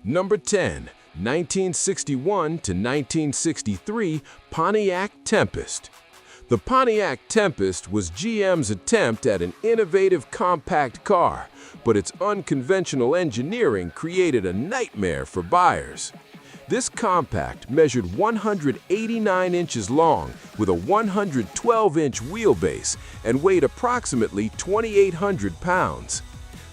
Number 10, 1961 to 1963 Pontiac Tempest. The Pontiac Tempest was GM's attempt at an innovative compact car, but its unconventional engineering created a nightmare for buyers. This compact measured 189 inches long with a 112-inch wheelbase and weighed approximately 2,800 pounds.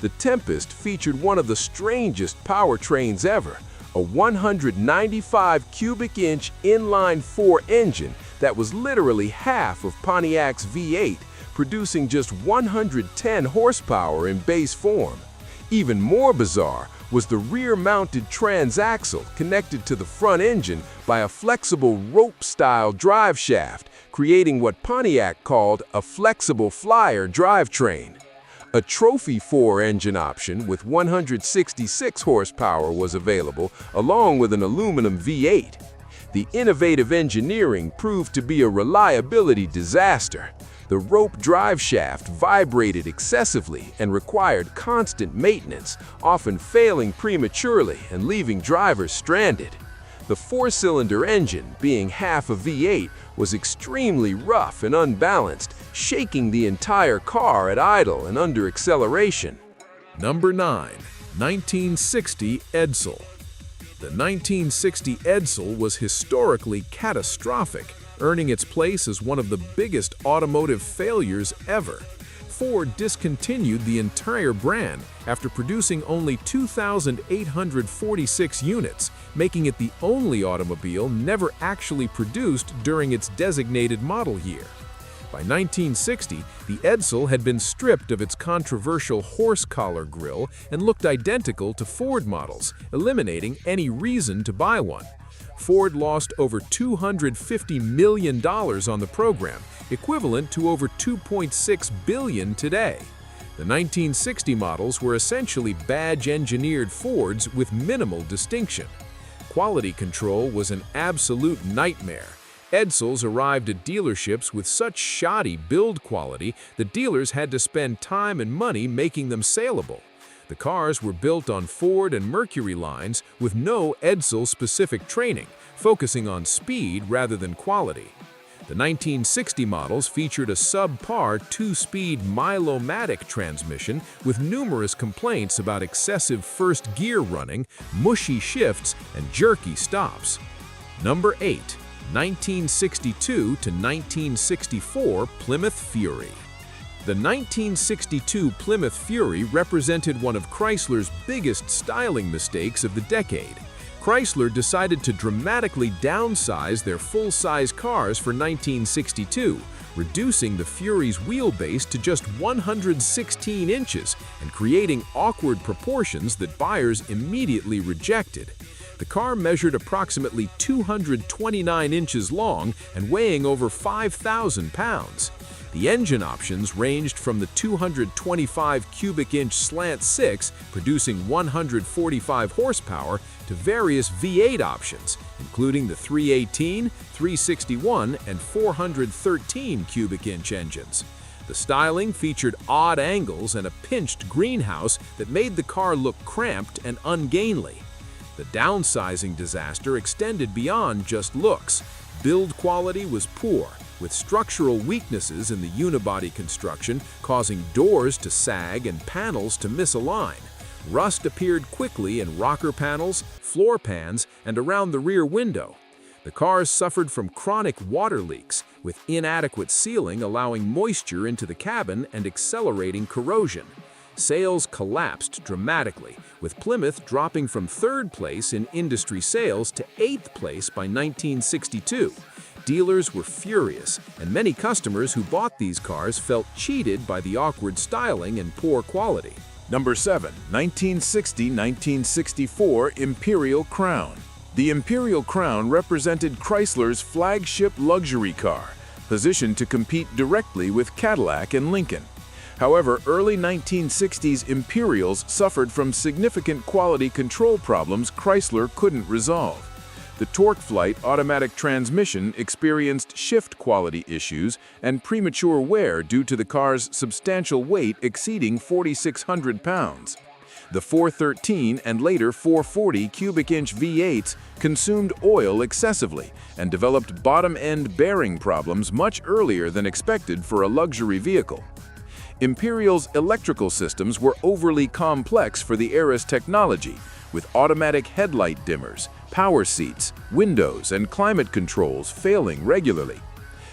The Tempest featured one of the strangest powertrains ever, a 195 cubic inch inline-4 engine that was literally half of Pontiac's V8, producing just 110 horsepower in base form. Even more bizarre was the rear-mounted transaxle connected to the front engine by a flexible rope-style drive shaft, creating what Pontiac called a flexible flyer drivetrain. A Trophy 4 engine option with 166 horsepower was available, along with an aluminum V8. The innovative engineering proved to be a reliability disaster. The rope drive shaft vibrated excessively and required constant maintenance, often failing prematurely and leaving drivers stranded. The four-cylinder engine, being half a V8, was extremely rough and unbalanced, shaking the entire car at idle and under acceleration. Number 9, 1960 Edsel. The 1960 Edsel was historically catastrophic, earning its place as one of the biggest automotive failures ever. Ford discontinued the entire brand after producing only 2,846 units, making it the only automobile never actually produced during its designated model year. By 1960, the Edsel had been stripped of its controversial horse collar grille and looked identical to Ford models, eliminating any reason to buy one. Ford lost over $250 million on the program, equivalent to over $2.6 billion today. The 1960 models were essentially badge-engineered Fords with minimal distinction. Quality control was an absolute nightmare. Edsels arrived at dealerships with such shoddy build quality that dealers had to spend time and money making them saleable. The cars were built on Ford and Mercury lines with no Edsel-specific training, focusing on speed rather than quality. The 1960 models featured a subpar two-speed Milo-matic transmission with numerous complaints about excessive first gear running, mushy shifts, and jerky stops. Number 8, 1962 to 1964 Plymouth Fury. The 1962 Plymouth Fury represented one of Chrysler's biggest styling mistakes of the decade. Chrysler decided to dramatically downsize their full-size cars for 1962, reducing the Fury's wheelbase to just 116 inches and creating awkward proportions that buyers immediately rejected. The car measured approximately 229 inches long and weighing over 5,000 pounds. The engine options ranged from the 225 cubic inch Slant 6, producing 145 horsepower, to various V8 options, including the 318, 361, and 413 cubic inch engines. The styling featured odd angles and a pinched greenhouse that made the car look cramped and ungainly. The downsizing disaster extended beyond just looks. Build quality was poor, with structural weaknesses in the unibody construction causing doors to sag and panels to misalign. Rust appeared quickly in rocker panels, floor pans, and around the rear window. The cars suffered from chronic water leaks, with inadequate sealing allowing moisture into the cabin and accelerating corrosion. Sales collapsed dramatically, with Plymouth dropping from third place in industry sales to eighth place by 1962. Dealers were furious, and many customers who bought these cars felt cheated by the awkward styling and poor quality. Number 7, 1960-1964 Imperial Crown. The Imperial Crown represented Chrysler's flagship luxury car, positioned to compete directly with Cadillac and Lincoln. However, early 1960s Imperials suffered from significant quality control problems Chrysler couldn't resolve. The TorqueFlite automatic transmission experienced shift quality issues and premature wear due to the car's substantial weight exceeding 4,600 pounds. The 413 and later 440 cubic inch V8s consumed oil excessively and developed bottom-end bearing problems much earlier than expected for a luxury vehicle. Imperial's electrical systems were overly complex for the era's technology, with automatic headlight dimmers, power seats, windows, and climate controls failing regularly.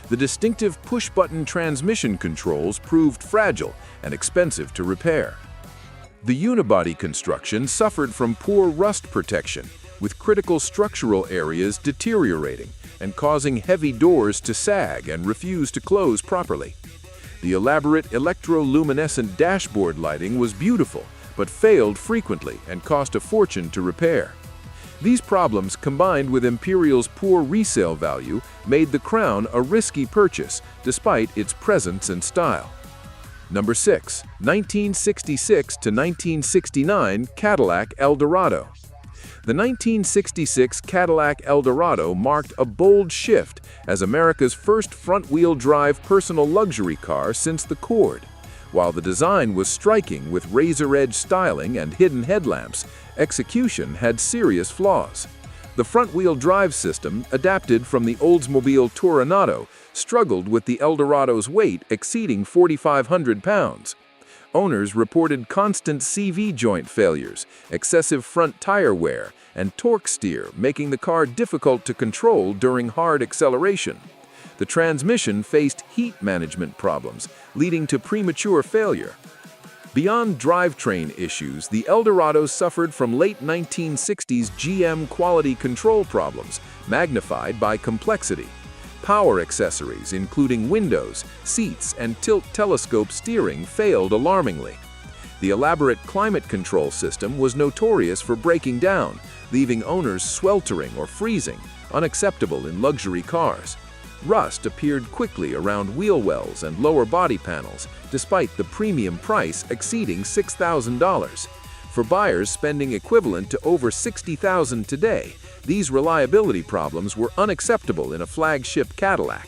The distinctive push-button transmission controls proved fragile and expensive to repair. The unibody construction suffered from poor rust protection, with critical structural areas deteriorating and causing heavy doors to sag and refuse to close properly. The elaborate electroluminescent dashboard lighting was beautiful, but failed frequently and cost a fortune to repair. These problems, combined with Imperial's poor resale value, made the Crown a risky purchase, despite its presence and style. Number 6. 1966 to 1969 Cadillac Eldorado. The 1966 Cadillac Eldorado marked a bold shift as America's first front-wheel drive personal luxury car since the Cord. While the design was striking with razor-edge styling and hidden headlamps, execution had serious flaws. The front-wheel drive system, adapted from the Oldsmobile Toronado, struggled with the Eldorado's weight exceeding 4,500 pounds. Owners reported constant CV joint failures, excessive front tire wear, and torque steer, making the car difficult to control during hard acceleration. The transmission faced heat management problems, leading to premature failure. Beyond drivetrain issues, the Eldorado suffered from late 1960s GM quality control problems, magnified by complexity. Power accessories, including windows, seats, and tilt-telescope steering, failed alarmingly. The elaborate climate control system was notorious for breaking down, leaving owners sweltering or freezing, unacceptable in luxury cars. Rust appeared quickly around wheel wells and lower body panels, despite the premium price exceeding $6,000. For buyers spending equivalent to over $60,000 today, these reliability problems were unacceptable in a flagship Cadillac.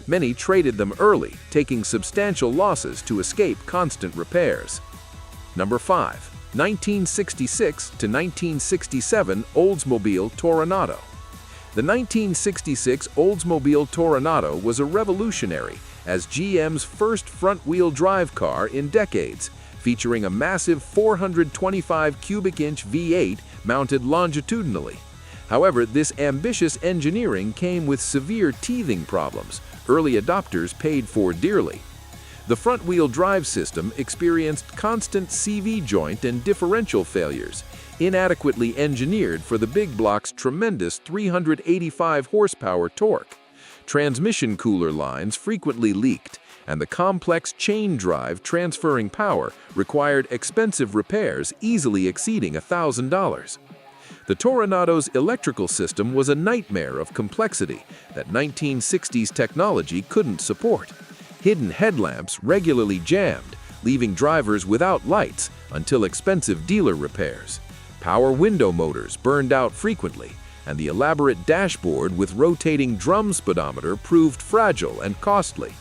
Many traded them early, taking substantial losses to escape constant repairs. Number 5. 1966 to 1967 Oldsmobile Toronado. The 1966 Oldsmobile Toronado was a revolutionary as GM's first front-wheel drive car in decades, featuring a massive 425 cubic inch V8 mounted longitudinally. However, this ambitious engineering came with severe teething problems early adopters paid for dearly. The front-wheel drive system experienced constant CV joint and differential failures, inadequately engineered for the big block's tremendous 385 horsepower torque. Transmission cooler lines frequently leaked, and the complex chain drive transferring power required expensive repairs easily exceeding $1,000. The Toronado's electrical system was a nightmare of complexity that 1960s technology couldn't support. Hidden headlamps regularly jammed, leaving drivers without lights until expensive dealer repairs. Power window motors burned out frequently, and the elaborate dashboard with rotating drum speedometer proved fragile and costly.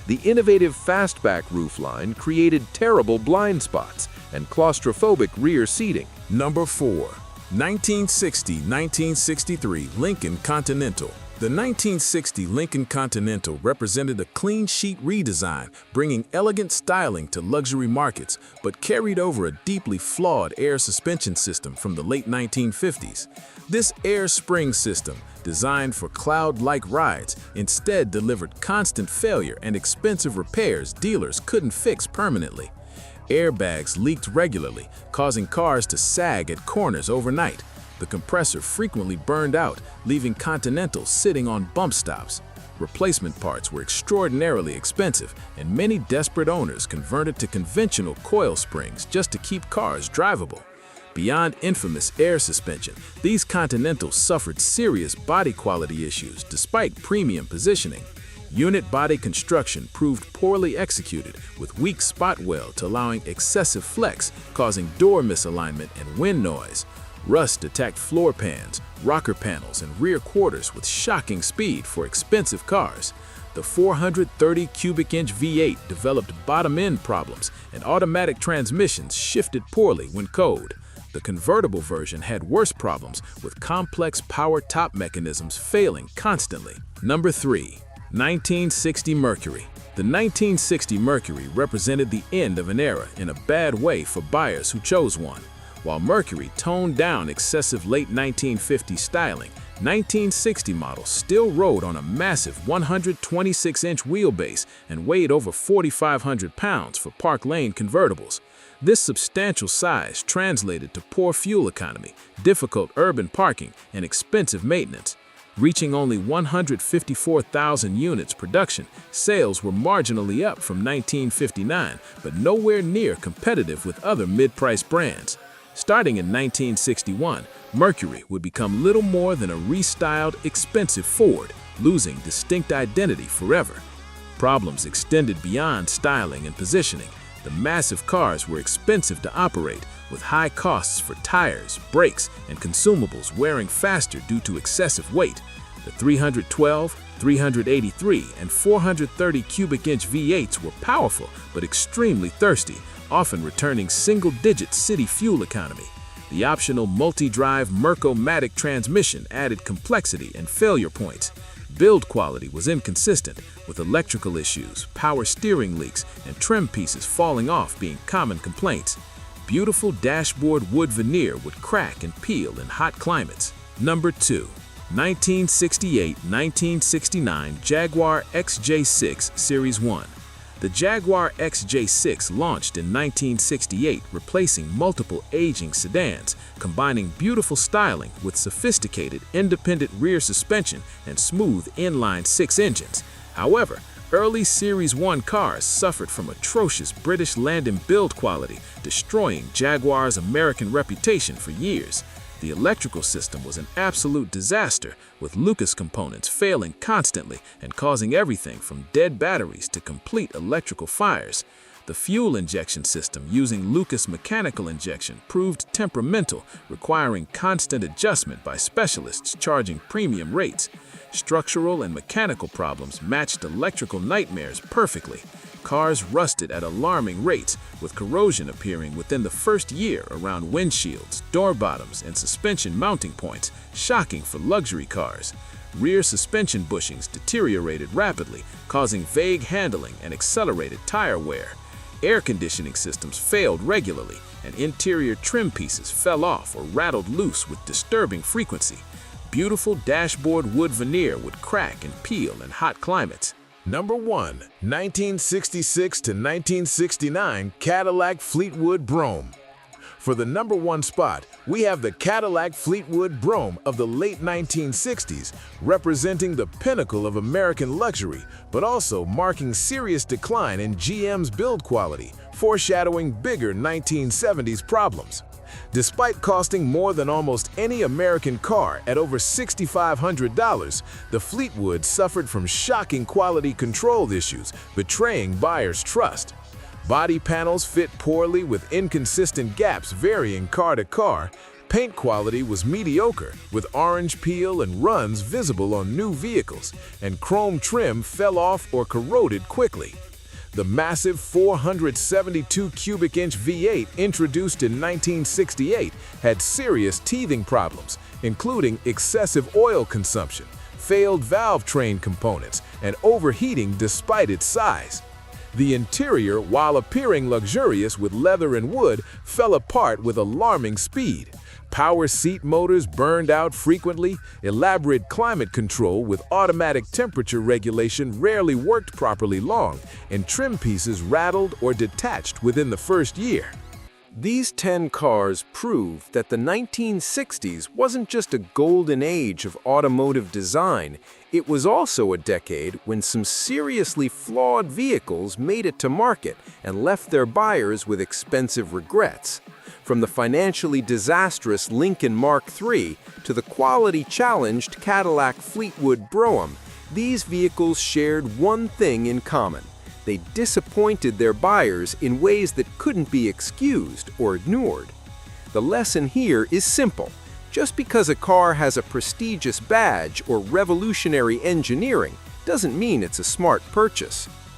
The innovative fastback roofline created terrible blind spots and claustrophobic rear seating. Number 4. 1960-1963 Lincoln Continental. The 1960 Lincoln Continental represented a clean sheet redesign, bringing elegant styling to luxury markets, but carried over a deeply flawed air suspension system from the late 1950s. This air spring system, designed for cloud-like rides, instead delivered constant failure and expensive repairs dealers couldn't fix permanently. Airbags leaked regularly, causing cars to sag at corners overnight. The compressor frequently burned out, leaving Continentals sitting on bump stops. Replacement parts were extraordinarily expensive, and many desperate owners converted to conventional coil springs just to keep cars drivable. Beyond infamous air suspension, these Continentals suffered serious body quality issues despite premium positioning. Unit body construction proved poorly executed, with weak spot weld allowing excessive flex, causing door misalignment and wind noise. Rust attacked floor pans, rocker panels, and rear quarters with shocking speed for expensive cars. The 430 cubic inch V8 developed bottom-end problems, and automatic transmissions shifted poorly when cold. The convertible version had worse problems, with complex power top mechanisms failing constantly. Number 3. 1960 Mercury. The 1960 Mercury represented the end of an era in a bad way for buyers who chose one. While Mercury toned down excessive late 1950s styling, 1960 models still rode on a massive 126-inch wheelbase and weighed over 4,500 pounds for Park Lane convertibles. This substantial size translated to poor fuel economy, difficult urban parking, and expensive maintenance. Reaching only 154,000 units production, sales were marginally up from 1959, but nowhere near competitive with other mid-price brands. Starting in 1961, Mercury would become little more than a restyled, expensive Ford, losing distinct identity forever. Problems extended beyond styling and positioning. The massive cars were expensive to operate, with high costs for tires, brakes, and consumables wearing faster due to excessive weight. The 312, 383, and 430 cubic inch V8s were powerful but extremely thirsty, often returning single-digit city fuel economy. The optional multi-drive Merco-Matic transmission added complexity and failure points. Build quality was inconsistent, with electrical issues, power steering leaks, and trim pieces falling off being common complaints. Beautiful dashboard wood veneer would crack and peel in hot climates. Number 2. 1968-1969 Jaguar XJ6 Series 1. The Jaguar XJ6 launched in 1968, replacing multiple aging sedans, combining beautiful styling with sophisticated independent rear suspension and smooth inline-six engines. However, early Series 1 cars suffered from atrocious British Landon build quality, destroying Jaguar's American reputation for years. The electrical system was an absolute disaster, with Lucas components failing constantly and causing everything from dead batteries to complete electrical fires. The fuel injection system using Lucas mechanical injection proved temperamental, requiring constant adjustment by specialists charging premium rates. Structural and mechanical problems matched electrical nightmares perfectly. Cars rusted at alarming rates, with corrosion appearing within the first year around windshields, door bottoms, and suspension mounting points, shocking for luxury cars. Rear suspension bushings deteriorated rapidly, causing vague handling and accelerated tire wear. Air conditioning systems failed regularly, and interior trim pieces fell off or rattled loose with disturbing frequency. Beautiful dashboard wood veneer would crack and peel in hot climates. Number 1. 1966 to 1969 Cadillac Fleetwood Brougham. For the number 1 spot, we have the Cadillac Fleetwood Brougham of the late 1960s, representing the pinnacle of American luxury, but also marking serious decline in GM's build quality, foreshadowing bigger 1970s problems. Despite costing more than almost any American car at over $6,500, the Fleetwood suffered from shocking quality control issues, betraying buyers' trust. Body panels fit poorly with inconsistent gaps varying car to car. Paint quality was mediocre, with orange peel and runs visible on new vehicles, and chrome trim fell off or corroded quickly. The massive 472 cubic inch V8 introduced in 1968 had serious teething problems, including excessive oil consumption, failed valve train components, and overheating despite its size. The interior, while appearing luxurious with leather and wood, fell apart with alarming speed. Power seat motors burned out frequently, elaborate climate control with automatic temperature regulation rarely worked properly long, and trim pieces rattled or detached within the first year. These 10 cars prove that the 1960s wasn't just a golden age of automotive design, it was also a decade when some seriously flawed vehicles made it to market and left their buyers with expensive regrets. From the financially disastrous Lincoln Mark III to the quality-challenged Cadillac Fleetwood Brougham, these vehicles shared one thing in common. They disappointed their buyers in ways that couldn't be excused or ignored. The lesson here is simple. Just because a car has a prestigious badge or revolutionary engineering doesn't mean it's a smart purchase.